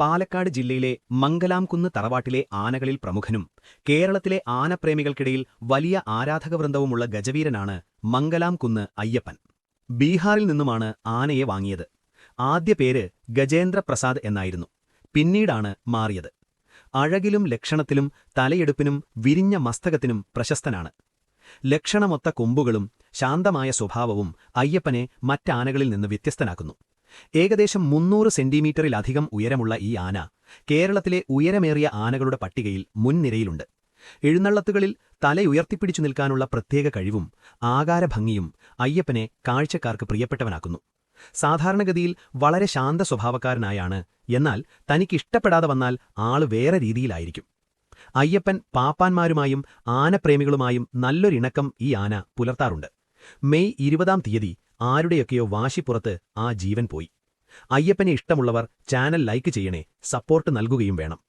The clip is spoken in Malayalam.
പാലക്കാട് ജില്ലയിലെ മംഗലാംകുന്ന് തറവാട്ടിലെ ആനകളിൽ പ്രമുഖനും കേരളത്തിലെ ആനപ്രേമികൾക്കിടയിൽ വലിയ ആരാധകവൃന്ദവുമുള്ള ഗജവീരനാണ് മംഗലാംകുന്ന് അയ്യപ്പൻ. ബീഹാറിൽ നിന്നുമാണ് ആനയെ വാങ്ങിയത്. ആദ്യ പേര് ഗജേന്ദ്ര പ്രസാദ് എന്നായിരുന്നു. പിന്നീടാണ് മാറിയത്. അഴകിലും ലക്ഷണത്തിലും തലയെടുപ്പിനും വിരിഞ്ഞ മസ്തകത്തിനും പ്രശസ്തനാണ്. ലക്ഷണമൊത്ത കൊമ്പുകളും ശാന്തമായ സ്വഭാവവും അയ്യപ്പനെ മറ്റാനകളിൽ നിന്ന് വ്യത്യസ്തനാക്കുന്നു. ഏകദേശം 300 സെന്റിമീറ്ററിലധികം ഉയരമുള്ള ഈ ആന കേരളത്തിലെ ഉയരമേറിയ ആനകളുടെ പട്ടികയിൽ മുൻനിരയിലുണ്ട്. എഴുന്നള്ളത്തുകളിൽ തലയുയർത്തിപ്പിടിച്ചു നിൽക്കാനുള്ള പ്രത്യേക കഴിവും ആകാരഭംഗിയും അയ്യപ്പനെ കാഴ്ചക്കാർക്ക് പ്രിയപ്പെട്ടവനാക്കുന്നു. സാധാരണഗതിയിൽ വളരെ ശാന്ത സ്വഭാവക്കാരനായാണ്, എന്നാൽ തനിക്കിഷ്ടപ്പെടാതെ വന്നാൽ ആള് വേറെ രീതിയിലായിരിക്കും. അയ്യപ്പൻ പാപ്പാന്മാരുമായും ആനപ്രേമികളുമായും നല്ലൊരിണക്കം ഈ ആന പുലർത്താറുണ്ട്. മെയ് 20-ാം തീയതി ആരുടെയൊക്കെയോ വാശിപ്പുറത്ത് ആ ജീവൻ പോയി. അയ്യപ്പനെ ഇഷ്ടമുള്ളവർ ചാനൽ ലൈക്ക് ചെയ്യണേ, സപ്പോർട്ട് നൽകുകയും വേണം.